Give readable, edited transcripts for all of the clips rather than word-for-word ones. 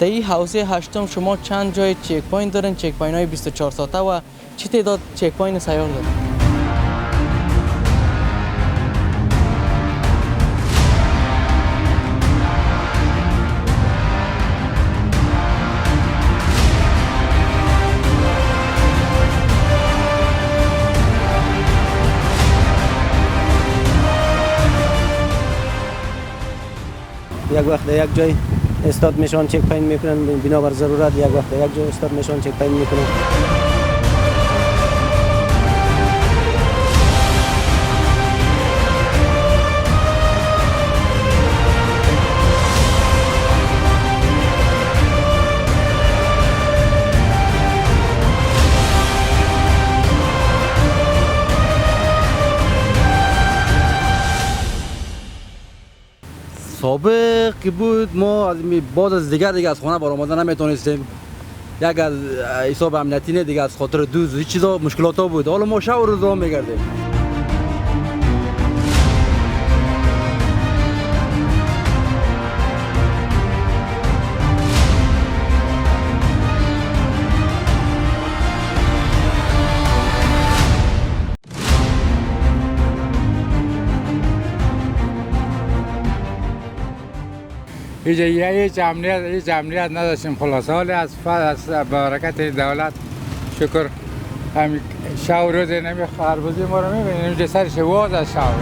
در این حوزه هشتم شما چند جای چک پوینت دارین، چک پوینت های 24 ساعته و چه تعداد چک پوینت سیار دارین؟ یک وقت در یک جای استاد میشن چک پوینت میکنن بنابر ضرورت، یک وقت در یک جای استاد میشن چک پوینت میکنن. سابق که بود ما بعد از دیگه از خانه برآمدن نمیتونستیم. یک از حساب امنیتی نه، دیگه از خاطر دوز و هیچ چیزا مشکلات ها بود. حالا ما شب و روز راه میگردیم. هیچ امنیت نداشتیم. خلاصه حالی از برکت دولت شکر همین شب و روز نمی خربوزی ما رو میبینیم. اینجا سرش واز از شب.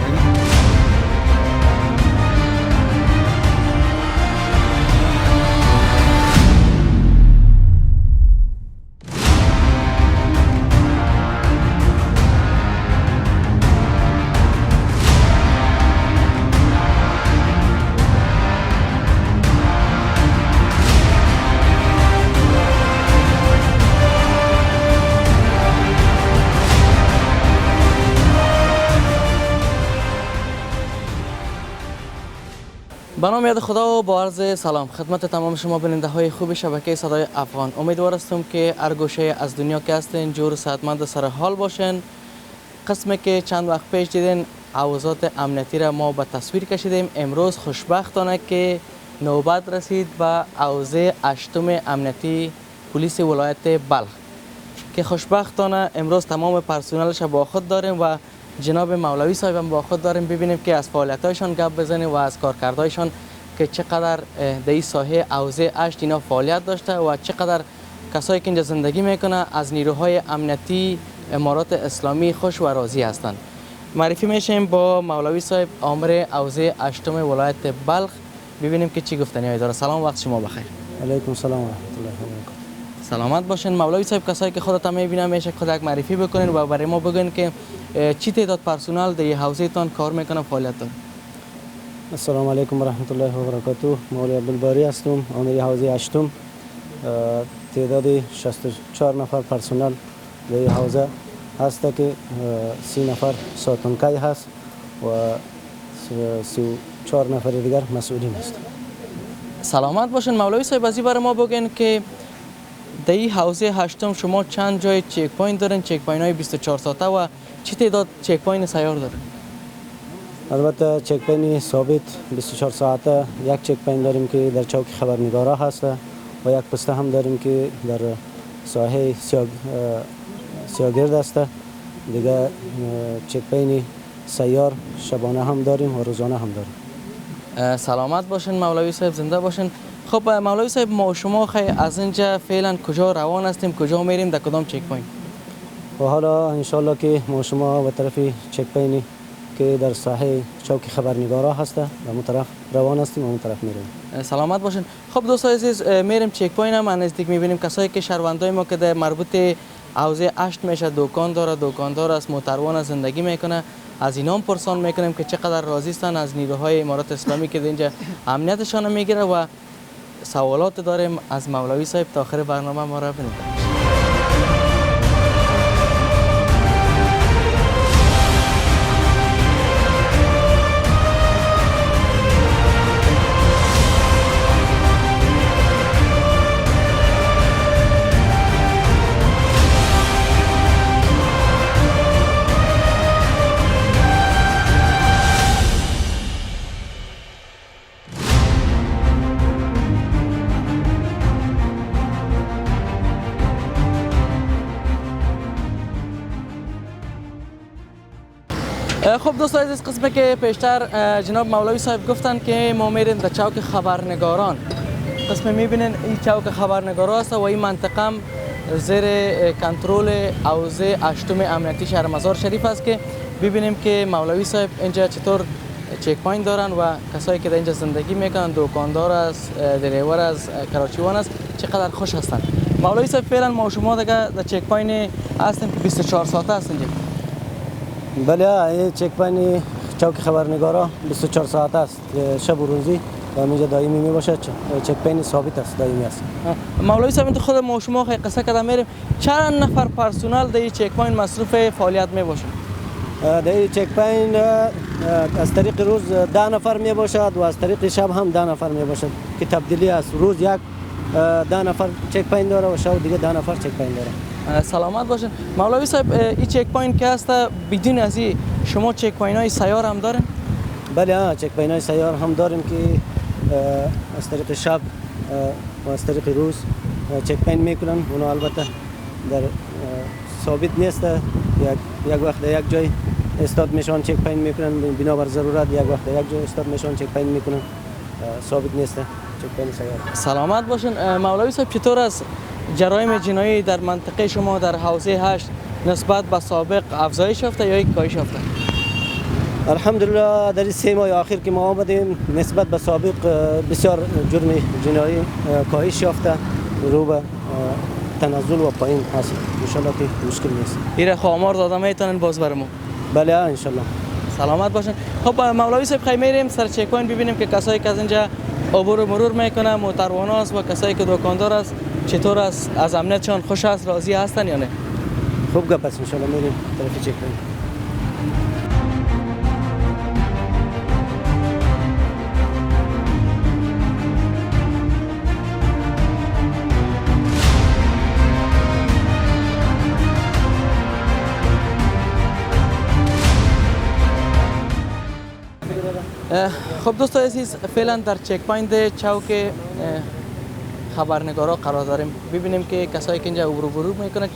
به نام یاد خدا و با عرض سلام خدمت تمام شما بیننده های خوب شبکه صدای افغان. امیدوار هستم که هر گوشه از دنیا که هستین جور صحتمند سر حال باشین. قسمی که چند وقت پیش دیدین اوضاع امنیتی را ما به تصویر کشیدیم. امروز خوشبختانه که نوبت رسید به اوضاع هشتم امنیتی پلیس ولایت بلخ که خوشبختانه امروز تمام پرسنلش با خود داریم و جناب مولوی صاحب هم با خود داریم. ببینیم که از فعالیت‌هایشان گپ بزنیم و از کارکردهایشان که چقدر در این ساحه حوزه 8 اینا فعالیت داشته و چقدر کسایی که اینجا زندگی میکنه از نیروهای امنیتی امارات اسلامی خوش و راضی هستند. معرفی میشیم با مولوی صاحب آمر حوزه 8 ولایت بلخ. ببینیم که چی گفتنی داره. سلام، وقت شما بخیر. علیکم سلام و رحمت الله و برکاته. سلامت باشین. مولوی صاحب کسایی که خودت هم میبینن میشه خود یک معرفی بکنین و برای ما بگین که چی تعداد پرسنل در حوزه تان کار میکنه، فعالیت داره. السلام علیکم و رحمت الله و برکاته. مولوی عبدالباری هستم، آمر حوزه 8. تعداد 64 نفر پرسنل در حوزه هست که 30 نفر ساتونکای هست و 34 نفر دیگر مسئولین هست. سلامت باشین. مولوی صاحب از این برای ما بگین که در این حوزه 8 شما چند جای چک پوینت دارین، چک پوینت های 24 ساعته و چه تعداد چک پوینت سیار دارین؟ البته چک پوینت ثابت 24 ساعته یک چک پوینت داریم که در چوک خبرنگارا هست و یک پسته هم داریم که در ساحه سیاگرد است. دیگه چک پوینت سیار شبانه هم داریم و روزانه هم داریم. سلامت باشین مولوی صاحب، زنده باشین. خب مولوی صاحب ما شما از اینجا فعلا کجا روان هستیم، کجا میریم، در کدام چک پوینت؟ و حالا انشالله که ما شما به طرف چک پوینت که در ساحه چوک خبرنگارا هست به اون طرف روان هستیم و اون طرف میریم. سلامت باشین. خب دوستان عزیز میریم چک پوینت هم نزدیک میبینیم کسایی که شهروندای ما که در مربوط حوزه 8 میشه دکاندار است، موتروان زندگی میکنه، از اینا هم پرسان میکنیم که چقدر راضی هستن از نیروهای امارات اسلامی که اینجا امنیتشان میگیره و سوالات داریم از مولوی صاحب. تا آخر برنامه ما را ببینید. خب دوستان عزیز، قسمی که پیشتر جناب مولوی صاحب گفتن که ما میریم در چوک خبرنگاران. قسم میبینین این چوک خبرنگاران است و این منطقه هم زیر کنترل حوزه 8 امنیتی شهر مزار شریف است که ببینیم که مولوی صاحب اینجا چطور چک پوینت دارن و کسایی که در اینجا زندگی میکنن، دکاندار است، دریور است، کراچیوان است، چقدر خوش هستند. مولوی صاحب فعلا ما شما دیگه در چک پوینت هستیم که 24 ساعته است اینجا. بله، این چک پوینت چوک خبرنگارا 24 ساعته است، شب و روزی و اینجا دائمی می باشد. چک پوینت ثابت است، دائمی است. مولوی صاحب خود ما شما قصه کردم میریم چند نفر پرسنل در این چک پوینت مصروف فعالیت می باشند؟ در این چک پوینت از طریق روز 10 نفر می باشد و از طریق شب هم 10 نفر می باشد که تبدیلی است. روز یک 10 نفر چک پوینت داره و شب دیگه 10 نفر چک پوینت داره. سلامت باشین. مولوی صاحب این چک پوینت که هست بدون از این شما چک پوینت های سیار هم دارین؟ بله، چک پوینت های سیار هم داریم که از طریق شب و از طریق روز چک پوینت میکنن. اونها البته در ثابت نیست، یک وقت یک جای استاد میشون چک پوینت میکنن بنابر ضرورت، یک وقت یک جای استاد میشون چک پوینت میکنن، ثابت نیست چک پوینت سیار. سلامت باشین. مولوی صاحب چطور است جرایم جنایی در منطقه شما در حوزه 8 نسبت به سابق افزایش یافته یا کاهش یافته؟ الحمدلله در این 3 ماه اخیر که ما آمدیم نسبت به سابق بسیار جرم جنایی کاهش یافته، رو به تنزل و پایین هست. انشالله که مشکل نیست. ایره آمار داده میتونن باز برمون؟ بله انشالله. سلامت باشین. خب مولوی صاحب خیلی میریم سر چک پوینت ببینیم که کسایی که از اینجا عبور و مرور میکنن، موترواناست و کسایی که دکاندار است چطور است، از امنیتشان خوش است، راضی هستن یا نه؟ خوب گپ است. انشالله میریم طرف چک پوینت. خب دوستان عزیز، فعلا در چک پوینت چوک خبرنگارا قرار داریم. ببینیم که کسایی که اینجا عبور و مرور میکنن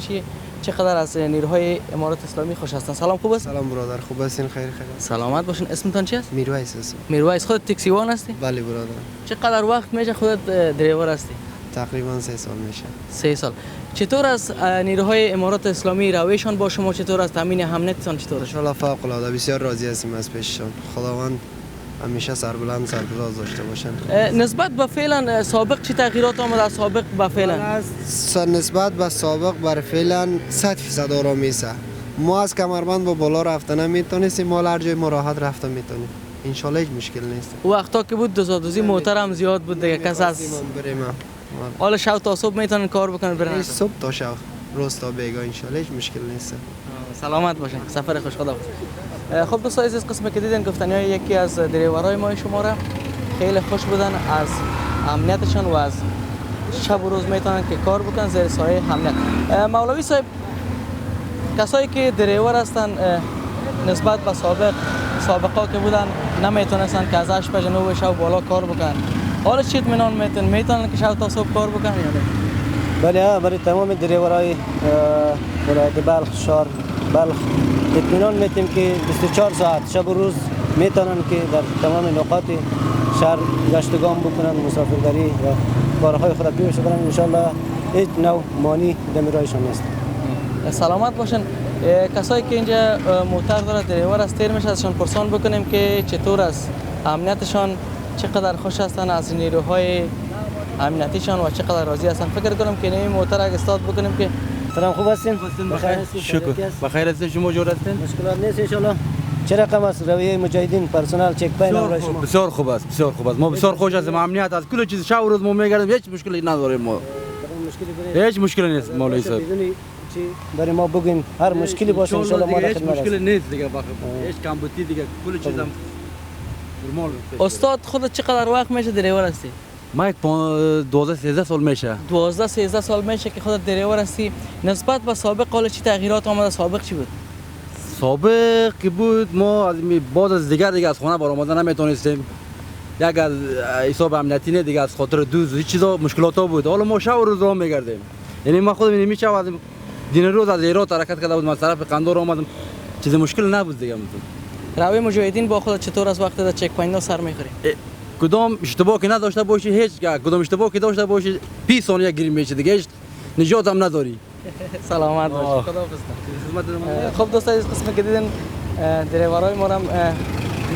چقدر از نیروهای امارات اسلامی خوش هستن. سلام، خوب است؟ سلام برادر، خوب هستین؟ خیر. سلامت باشین. اسمتون چی است؟ میرویس هستم. میرویس. خودت تاکسیوان هستی؟ بله برادر. چقدر وقت میشه خودت دریور هستی؟ تقریبا 3 سال میشه. 3 سال. چطور از نیروهای امارات اسلامی رویشان با شما چطور است؟ تامین امنیتتان چطور است؟ ان شاء الله فوق العاده بسیار راضی هستیم از پیششان. خداوند همیشه سربلند سرفراز داشته باشن. نسبت به فعلا سابق چه تغییرات آمده از سابق به فعلا؟ نسبت به سابق بر فعلا 100% آرامی است. ما از کمربند با بالا رفتن نمیتونستیم، ما هر جای مراحت رفتن میتونیم. ان شاء الله هیچ مشکل نیست. وقتا که بود دوزادوزی موتر هم زیاد بود دیگه، کس از حالا شب تا صبح میتونن کار بکنن برن؟ صبح تا شب، روز تا بیگاه ان شاء الله هیچ مشکل نیست. سلامت باشین. سفر خوش. خدا. خب دوستان عزیز، قسمی که دیدین گفتنی‌های یکی از دریورای ما شما را خیلی خوش بودن از امنیتشان و از شب و روز میتونن که کار بکنن زیر سایه امنیت. مولوی صاحب، کسایی که دریور هستن نسبت به سابقا که بودن نمیتونستن که از 8 به 9 شب بالا کار بکنن، حالا چی اطمینان میتونن که شب تا صبح کار بکنن یا نه؟ بله، برای تمام دریورای ولایت بلخ، شهر بلخ اطمینان میتیم که 24 ساعت شب و روز میتونن که در تمام نقاط شهر گشتگام بکنن، مسافربری و کارهای خود پیش ببرن. ان شاء الله هیچ نوع مانی دمیرایشان نیست. سلامت باشن. کسایی که اینجا موتر داره دریور است تیر میشه ازشان پرسان بکنیم که چطور است امنیتشان، چقدر خوش هستن از نیروهای امنیتیشان و چقدر راضی هستن. فکر کنم که این موتر اگه استاد بکنیم که سلام، خوب هستین؟ بخیر. شکر. بخیر هستین؟ شما جور هستین؟ مشکلات نیست ان شاء الله. چه رقم است رویه مجاهدین پرسنل چک پوینت برای شما؟ بسیار خوب است، بسیار خوب است. ما بسیار خوش هستیم. امنیت از کل چیز شب و روز ما میگردیم، هیچ مشکلی نداریم ما. هیچ مشکلی نیست مولوی صاحب. برای ما بگین هر مشکلی باشه ان شاء الله ما هیچ مشکلی نیست دیگه. هیچ کمبودی دیگه کل چیزم نرمال. استاد خودت چقدر وقت میشه دریور هستی؟ ما یک 12-13 سال میشه. 12-13 سال میشه که خودت دریور هستی. نسبت به سابق حالا چی تغییرات آمده؟ سابق چی بود؟ سابق که بود ما بعد از دیگه از خانه برآمدن نمیتونستیم. یک از حساب امنیتی نه دیگه، از خاطر دوز هیچ چیزا مشکلات بود. حالا ما شب و روز راه میگردیم. یعنی ما خودم نمیشه از دین روز از ایران حرکت کرده بود، ما طرف قندور آمدم، چیز مشکل نبود دیگه. روی مجاهدین با خود چطور از وقت در چک پوینت سر میخوری؟ کدام اشتباه که نداشته باشی هیچ کدام اشتباه که داشته باشی 20 ثانیه گیر میشه دیگه هیچ نجات هم نداری. سلامت باش. خداحافظ. خب دوستان از قسمی که دیدین دریورای ما هم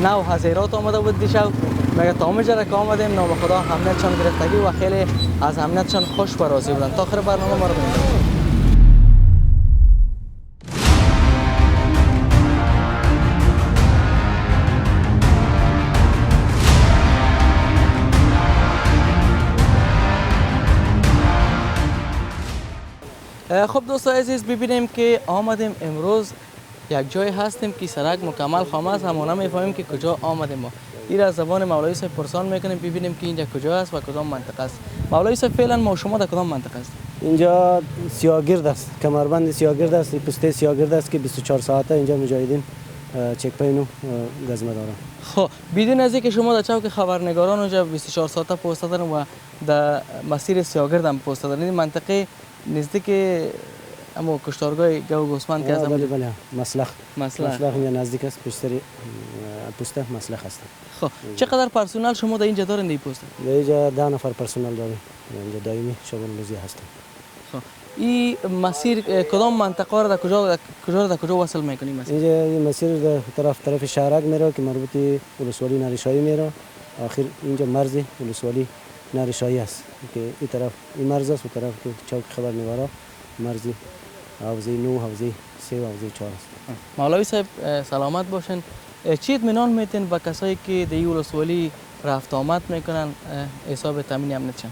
نو حضیرات آمده بود دیشب مگه تمام جره که آمدیم نام خدا همنتشان گرفتگی و خیلی از همنتشان خوش و راضی بودن. تا آخر برنامه ما رو ببینید. خب دوستان عزیز ببینیم که آمدیم امروز یک جای هستیم که سرک مکمل خام است همونا میفهمیم که کجا آمدیم ما. این از زبان مولوی صاحب پرسان میکنیم ببینیم که اینجا کجا است و کدام منطقه است. مولوی صاحب فعلا ما شما در کدام منطقه است؟ اینجا سیاگرد است، کمربند سیاگرد است، پسته سیاگرد است که 24 ساعته اینجا مجاهدین چک پوینت گزمه دارن. خب بدون از اینکه شما در چوک خبرنگاران اونجا 24 ساعته پست دارن و در مسیر سیاگرد هم پست دارن. این منطقه نزدیک اما کشتارگاه گو گوسفند که بله بله مسلخ مسلخ اینجا نزدیک است، پیشتری پسته مسلخ است. خب چقدر پرسنل شما در اینجا دارین این پست؟ در اینجا 10 نفر پرسنل داریم، اینجا دائمی شغل روزی هستیم. خب این مسیر کدام منطقه را در کجا وصل میکنیم؟ اینجا این مسیر در طرف شهرک میره که مربوط به ولسوالی نریشایی میره، آخر اینجا مرز ولسوالی نریشایی است که این طرف این مرز است و طرف که چوک خبرنگارا مرز حوزه 9 حوزه 3 و حوزه 4 است. مولوی صاحب سلامت باشین. چی اطمینان میتین به کسایی که در ولسوالی رفت آمد میکنن حساب تامین امنیتشان؟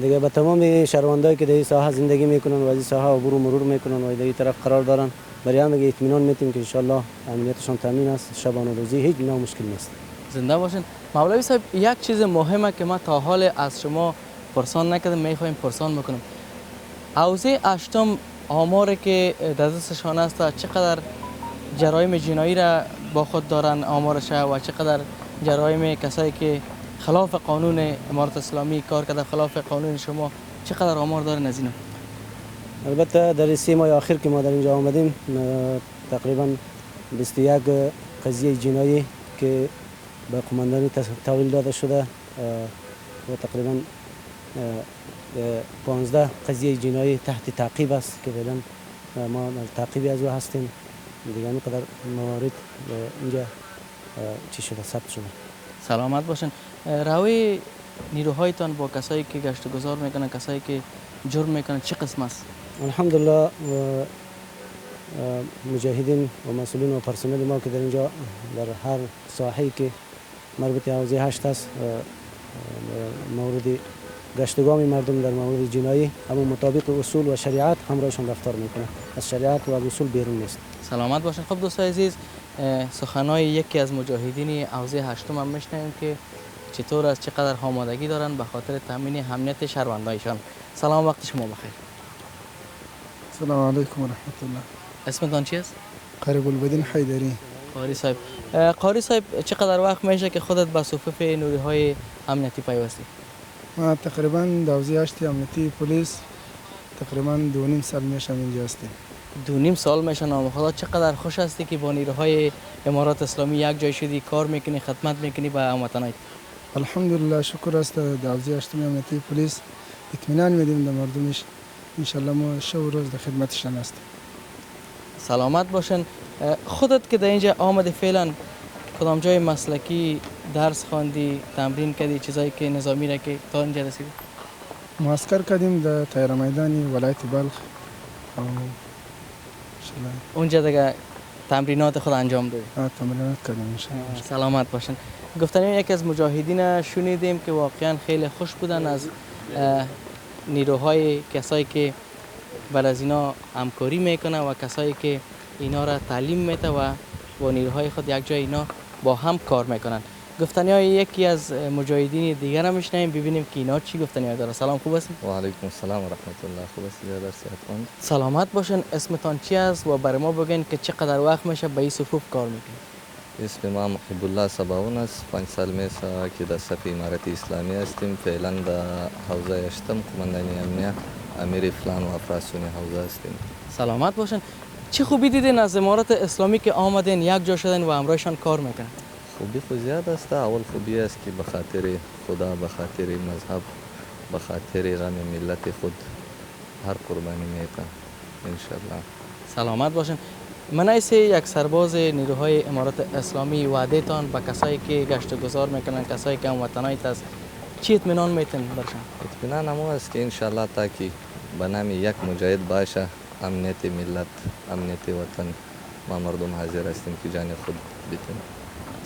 دیگه به تمام شهروندایی که در این ساحه زندگی میکنن و از این ساحه عبور و مرور میکنن و در این طرف قرار دارن برای همه اطمینان میتیم که ان شاء الله امنیتشان تامین است، شبانه روزی هیچ نوع مشکل نیست. زنده باشین. مولوی صاحب یک چیز مهمه که ما تا حال از شما پرسان نکردم میخوایم پرسان بکنم. حوزه هشتم آماری که در دستشان است چقدر جرایم جنایی را با خود دارن آمارش و چقدر جرایم کسایی که خلاف قانون امارت اسلامی کار کرده خلاف قانون شما چقدر آمار دارن از اینا؟ البته در 3 ماه اخیر که ما در اینجا آمدیم تقریبا 21 قضیه جنایی که به قماندانی تحویل داده شده و تقریبا 15 قضیه جنایی تحت تعقیب است که فعلا ما در تعقیب از او هستیم. دیگه اینقدر موارد اینجا چی شده ثبت شده. سلامت باشین. روی نیروهایتان با کسایی که گشت و گذار میکنن کسایی که جرم میکنن چه قسم است؟ الحمدلله مجاهدین و مسئولین و پرسنل ما که در اینجا در هر ساحه‌ای که مربوط به حوزه 8 است مورد گشتگامی مردم در مورد جنایی اما مطابق اصول و شریعت همراهشان رفتار میکنه، از شریعت و اصول بیرون نیست. سلامت باشین. خب دوستان عزیز سخنای یکی از مجاهدین حوزه 8 هم میشنویم که چطور از چقدر آمادگی دارن به خاطر تامین امنیت شهروندایشان. سلام وقت شما بخیر. السلام علیکم و رحمت الله. اسمتان چی است؟ قاری گلبدین حیدری. قاری صاحب. قاری صاحب چقدر وقت میشه که خودت به صفوف نیروهای امنیتی پیوستی؟ ما تقریبا در حوزه 8 امنیتی پلیس تقریبا 2.5 سال میشم اینجا هستیم. 2.5 سال میشه. نام خدا چقدر خوش هستی که با نیروهای امارات اسلامی یک جای شدی کار میکنی خدمت میکنی به هموطنایت. الحمدلله شکر است در حوزه 8 امنیتی پلیس اطمینان میدیم در مردمش. ان شاء الله ما شب و روز در خدمتشان هستیم. سلامت باشن. خودت که در اینجا آمدی فعلا کدام جای مسلکی درس خواندی تمرین کردی چیزایی که نظامی را که تا اینجا رسیدی؟ معسکر کردیم در تایر میدانی ولایت بلخ. اونجا دیگه تمرینات خود انجام دادی؟ تمرینات کردیم ان شاء الله. سلامت باشن. گفتنیم یکی از مجاهدین شنیدیم که واقعا خیلی خوش بودن از نیروهای کسایی که بعد از اینا همکاری میکنه و کسایی که اینا را تعلیم میده و با نیروهای خود یک جای اینا با هم کار میکنن. گفتنی های یکی از مجاهدین دیگر هم میشنیم ببینیم که اینا چی گفتنی های داره. سلام خوب هستین؟ و علیکم السلام و رحمت الله. خوب هستید؟ در صحتمند؟ سلامت باشین. اسمتان چی است و برای ما بگین که چقدر وقت میشه به این صفوف کار میکنید؟ اسم ما محب الله سباون است. 5 سال میشه که در صف امارت اسلامی هستیم. فعلا در حوزه 8 قماندانی امنیه امیر فلان و افراسیون حوزه هستیم. سلامت باشین. چه خوبی دیدین از امارات اسلامی که آمدین یک جا شدن و همراهشان کار میکنن؟ خوبی خود زیاد است. اول خوبی است که به خاطر خدا، به خاطر مذهب، به خاطر غم ملت خود هر قربانی میتن انشالله. سلامت باشین. من ایسه یک سرباز نیروهای امارات اسلامی وعده تان به کسایی که گشت و گذار میکنن، کسایی که هموطنایت است، چی اطمینان میتین برشان؟ اطمینان همو است که انشالله تا که به نام یک مجاهد باشه، امنیت ملت، امنیت وطن، ما مردم حاضر هستیم که جان خود بدیم.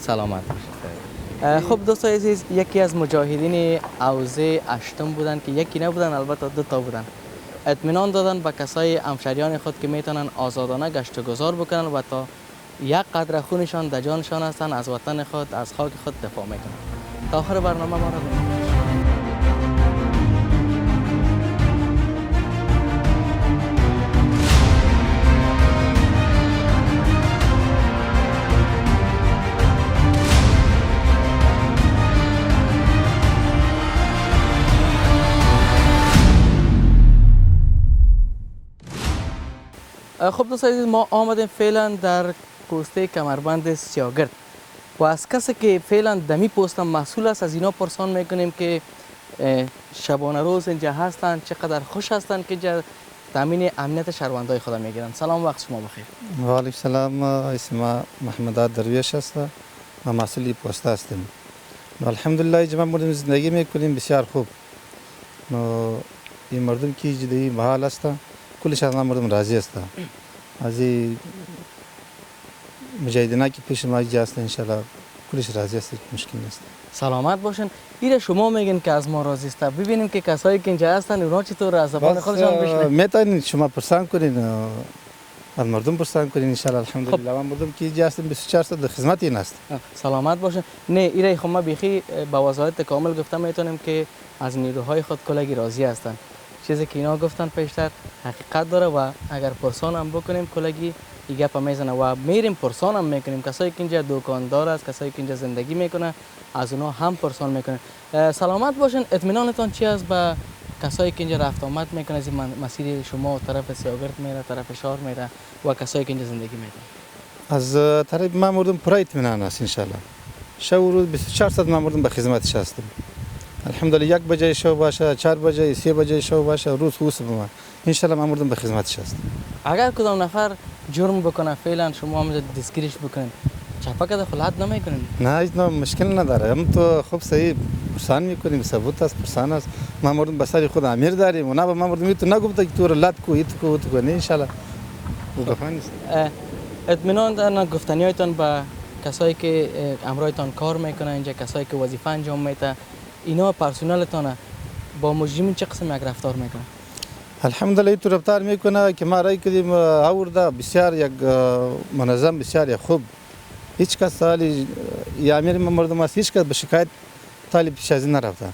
سلامت باشین. خب دوستان عزیز، یکی از مجاهدین اوزه اشتم بودن که یکی نبودن، البته دو تا بودن. اطمینان دادن به کسای همشهریان خود که میتونن آزادانه گشت و گذار بکنن و تا یک قدر خونشان در جانشان هستن، از وطن خود، از خاک خود دفاع میکنن. تا آخر برنامه ما را ببینید. خب دوستان عزیز، ما آمدیم فعلا در پوسته کمربند سیاگرد و از کسی که فعلا دمی پوستم مسئول است از اینا پرسان میکنیم که شبانه روز اینجا هستند، چقدر خوش هستند که اینجا تامین امنیت شهروندای خود میگیرن. سلام، وقت شما بخیر. و علیکم السلام. اسم محمد درویش است و مسئول پست هستم. الحمدلله جمع مردم زندگی میکنیم بسیار خوب. این مردم که جدی محال است، کلش از مردم راضی است. از مجاهدینایی که پیش ما اینجا هستند انشالله کلش راضی است، مشکل نیست. سلامت باشین. ایره شما میگین که از ما راضی است، ببینیم که کسایی که اینجا هستن اونا چطور از زبان خودشان بشنویم. میتونین شما پرسان کنین، از مردم پرسان کنین انشالله. الحمدلله ما مردم که اینجا هستیم 24 ساعت در خدمت این است. سلامت باشین. نه ایره خب ما بیخی با وضاحت کامل گفتم میتونیم که از نیروهای خود کلگی راضی هستن. چیزی که اینا گفتن پیشتر حقیقت داره و اگر پرسان هم بکنیم کلگی این گپ میزنه و میریم پرسان هم میکنیم. کسایی که اینجا دکاندار است، کسایی که اینجا زندگی میکنه، از اونا هم پرسان میکنه. سلامت باشین. اطمینانتان چی است به کسایی که اینجا رفت آمد میکنه از مسیر شما طرف سیاگرد میره، طرف شهر میره و کسایی که اینجا زندگی میکنه؟ از طرف ما مردم پر اطمینان است انشالله. شب و روز 24 ساعت ما مردم به خدمتش هستیم. الحمدلله 1 بجه شب باشه، 4 بجه، 3 بجه شب باشه، روز خوب ما انشالله ما مردم به خدمتش هستیم. اگر کدام نفر جرم بکنه فعلا شما هم دستگیرش بکنین، چپاک خلعت نمیکنین؟ نه اینا مشکل نداره. هم تو خوب صحیح پرسان میکنیم، ثبوت است، پرسان است. ما مردم به سر خود امیر داریم و نه به ما مردم تو نگفته که تو رو لط کو ایت کو تو نه انشالله. اطمینان دارن گفتنیاتون به کسایی که امرایتان کار میکنن اینجا، کسایی که وظیفه انجام میده، اینا پرسنلتان با مجرمین چه قسم یک رفتار میکنن؟ الحمدلله تو رفتار میکنه که ما رای کردیم آورده بسیار یک منظم، بسیار یک خوب. هیچ کس سالی یا امیر مردم است، هیچ کس به شکایت طالب پیش از این نرفته.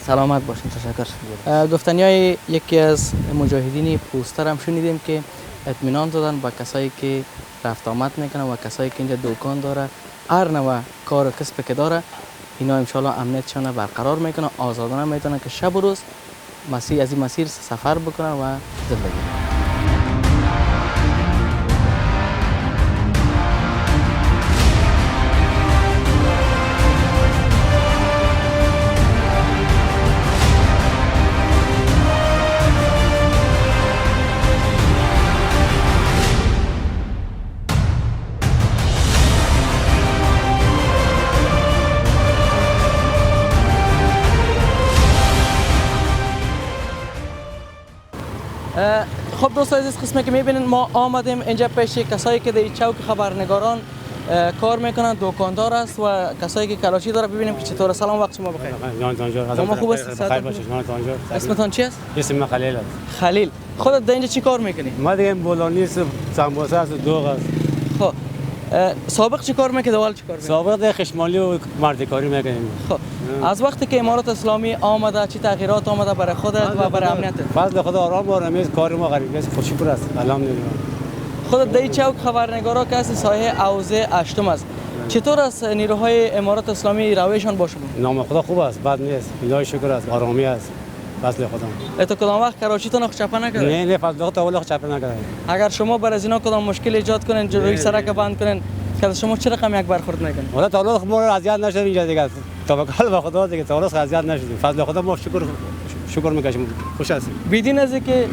سلامت باشین. تشکر. گفتنیای یکی از مجاهدین پوستر هم شنیدیم که اطمینان دادن با کسایی که رفت آمد میکنه و کسایی که اینجا دکان داره، هر نوع کار و کسب که داره، اینا انشالله امنیتشان برقرار میکنه، آزادانه میتونن که شب و روز از این مسیر سفر بکنن و زندگی. خب دوستان عزیز، قسمی که میبینین ما آمدیم اینجا پیش کسایی که در چوک خبرنگاران کار میکنن، دکاندار است و کسایی که کلاشی داره. ببینیم که چطوره. سلام، وقت شما بخیر. شما خوب است؟ بخیر باشید. اسمتان چی است؟ اسم من خلیل است. خلیل. خودت در اینجا چی کار میکنی؟ ما دیگه بولانی سمبوسه است، دوغ است. خب سابق چی کار میکنی؟ دوال چی کار میکنی؟ سابق خشمالی و مردکاری میکنیم. خب از وقتی که امارات اسلامی آمده چی تغییرات آمده برای خودت و برای امنیتت؟ فضل خدا آرام و آرامیز، کار ما غریب است، خوشی پر است. الحمدلله. خودت در چوک خبرنگارا که هستی سایه اوزه اشتم است، چطور است نیروهای امارات اسلامی رویشان با شما؟ نام خدا خوب است، بد نیست. الهی شکر است، آرامی است. فضل خدا. تو کدام وقت کراچی رو چپه نکرده؟ نه فضل خدا اول چپه نکرده. اگر شما بر از اینا کدام مشکل ایجاد کنین روی سرک بند کنین که شما چه رقم یک برخورد نکنین؟ حالا تا حالا ما اذیت نشدیم اینجا دیگه. توکل به خدا دیگه تا حالا اذیت نشدیم. فضل خدا ما شکر میکشیم. خوش هستیم. بیدین از که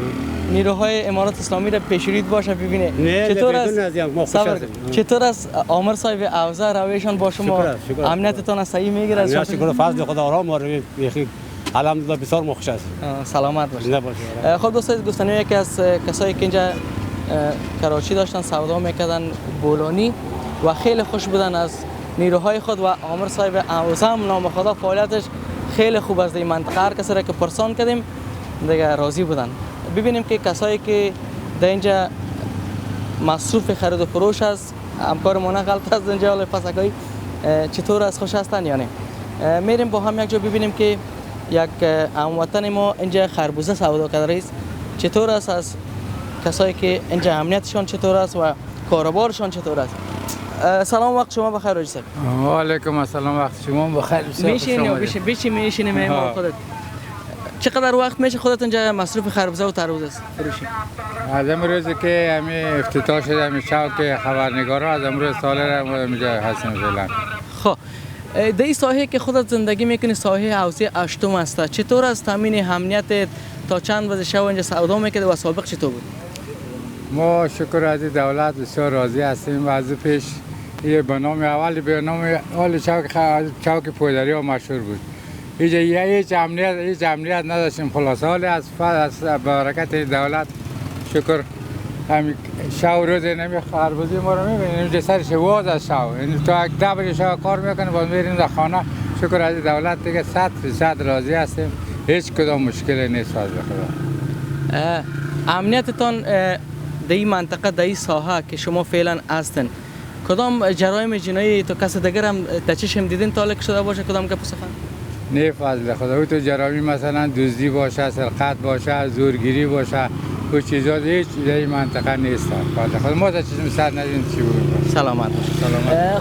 نیروهای امارات اسلامی را پیشورید باشه ببینه چطور است چطور است عامر صاحب اوزه رویشان با شما امنیتتان صحیح میگیره؟ از شکر فضل خدا آرام ما رو الحمدلله بسیار ما خوش هستیم. سلامت باشید. خب دوستان گفتنی یکی از کسایی که اینجا کراچی داشتن سودا میکردن بولانی و خیلی خوش بودن از نیروهای خود و عامر صاحب اوزه هم نام خدا فعالیتش خیلی خوب از این منطقه هر کسی را که پرسان کردیم دیگه راضی بودن. ببینیم که کسایی که در اینجا مصروف خرید و فروش است همکار ما غلط است اینجا پسکایی چطور از خوش هستن یا نه؟ میریم با هم یک جا ببینیم که یک هموطن ما اینجا خربوزه سودا کرده است. چطور است از کسایی که اینجا امنیتشان چطور است و کاروبارشان چطور است؟ سلام وقت شما بخیر آقای صاحب. و علیکم السلام وقت شما بخیر. میشینیم ما خودت چقدر وقت میشه خودت اینجا مصروف خربوزه و تربوز است فروشی؟ از امروزی که همین افتتاح شده همین چوک خبرنگارا از امروز سال را اینجا هستیم فعلا. خب در این ساحه که خودت زندگی میکنی ساحه حوزه اشتم است، چطور از تامین امنیت تا چند بجه شب اینجا سودا میکرد و سابق چطور بود؟ ما شکر از دولت بسیار راضی هستیم و از پیش یه برنامه اولی به نام اول چوک پویدری ها مشهور بود. اینجا هیچ امنیت نداشتیم. خلاصه حالی از برکت دولت شکر همین شب روز نمی خربوزی ما رو میبینیم اینجا سرش واز از شب تا 10 بجه شب کار میکنیم باز میریم در خانه. شکر از دولت دیگه 100% راضی هستیم. هیچ کدام مشکلی نیست از خدا. امنیتتان در این منطقه در این ساحه که شما فعلا هستن کدام جرایم جنایی تو کس دیگر هم در چشم دیدین تعلق شده باشه کدام که سخن؟ نه فضل خدا او تو جرامی مثلا دزدی باشه، سرقت باشه، زورگیری باشه او چیزا هیچ در این منطقه نیست. فضل خدا ما تا چیزی سر ندیم چی بود. سلامت.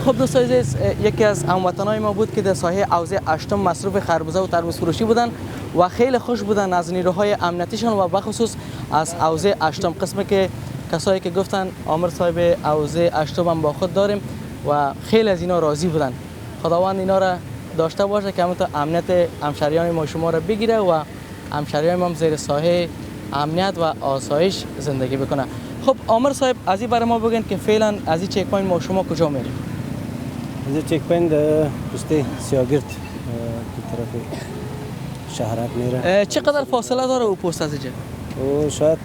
خب دوستان عزیز یکی از هموطنای ما بود که در ساحه حوزه اشتم مصروف خربوزه و تربوز فروشی بودن و خیلی خوش بودن از نیروهای امنیتیشان و بخصوص از حوزه اشتم. قسمی که کسایی که گفتن عامر صاحب حوزه اشتم هم با خود داریم و خیلی از اینا راضی بودن. خداوند اینا را داشته باشه که همونطور امنیت همشهریان ما شما را بگیره و همشهریان ما زیر سایه امنیت و آسایش زندگی بکنه. خب عامر صاحب از این برای ما بگین که فعلا از این چک پوینت ما شما کجا میریم؟ از این چک پوینت پشت سیاگرد به طرف شهرک میره. چقدر فاصله داره او پست از اینجا؟ او شاید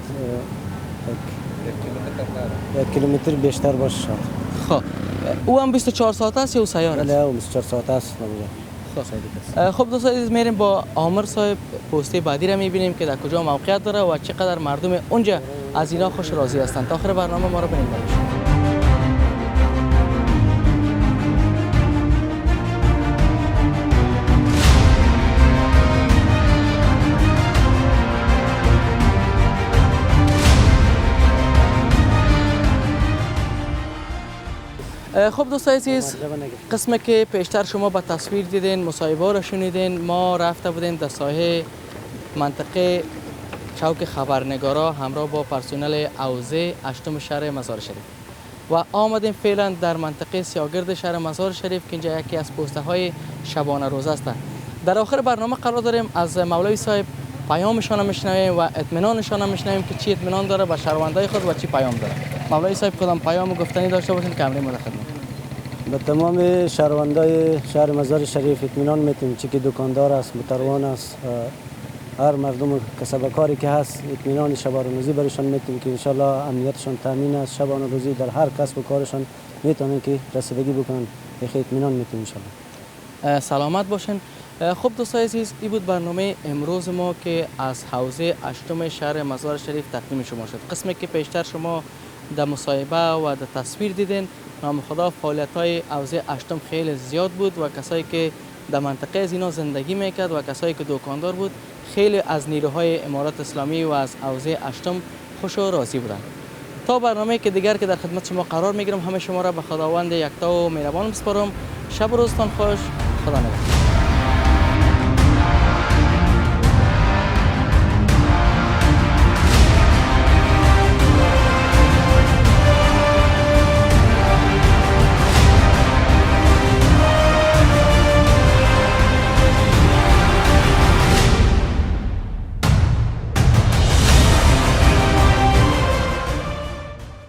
1 کیلومتر بیشتر باشه شاید. خب او هم 24 ساعت است یا او سیار است؟ بله او 24 ساعت است. خب دوستان میریم با عامر صاحب پست بعدی را میبینیم که در کجا موقعیت داره و چقدر مردم اونجا از اینا خوش راضی هستند. تا آخر برنامه ما رو ببینید. خب دوستان عزیز قسمی که پیشتر شما به تصویر دیدین مصاحبه را شنیدین ما رفته بودیم در ساحه منطقه چوک خبرنگارا همراه با پرسنل حوزه اشتم شهر مزار شریف و آمدیم فعلا در منطقه سیاگرد شهر مزار شریف که اینجا یکی از پوسته های شبانه روز است. در آخر برنامه قرار داریم از مولوی صاحب پیامشان میشنویم و اطمینانشان میشنویم که چی اطمینان داره به شهروندای خود و چی پیام داره. مولوی صاحب کدام پیام گفتنی داشته باشین که امری مدخل به تمام شهروندای شهر مزار شریف اطمینان میتیم چی که دکاندار است متروان است هر مردم کسب کاری که هست اطمینان شبانه روزی برشان میتیم که انشالله امنیتشان تامین است. شبانه روزی در هر کسب و کارشان میتونن که رسیدگی بکنن. اطمینان میتیم انشالله. سلامت باشین. خب دوستان عزیز این بود برنامه امروز ما که از حوزه اشتم شهر مزار شریف تقدیم شما شد. قسمی که پیشتر شما در مصاحبه و در تصویر دیدین نام خدا فعالیت های حوزه اشتم خیلی زیاد بود و کسایی که در منطقه از اینا زندگی میکرد و کسایی که دکاندار بود خیلی از نیروهای امارات اسلامی و از حوزه اشتم خوش و راضی بودند. تا برنامه که دیگر که در خدمت شما قرار میگیرم همه شما را به خداوند یکتا و مهربان میسپارم. شب و روزتان خوش. خدا نگهدار.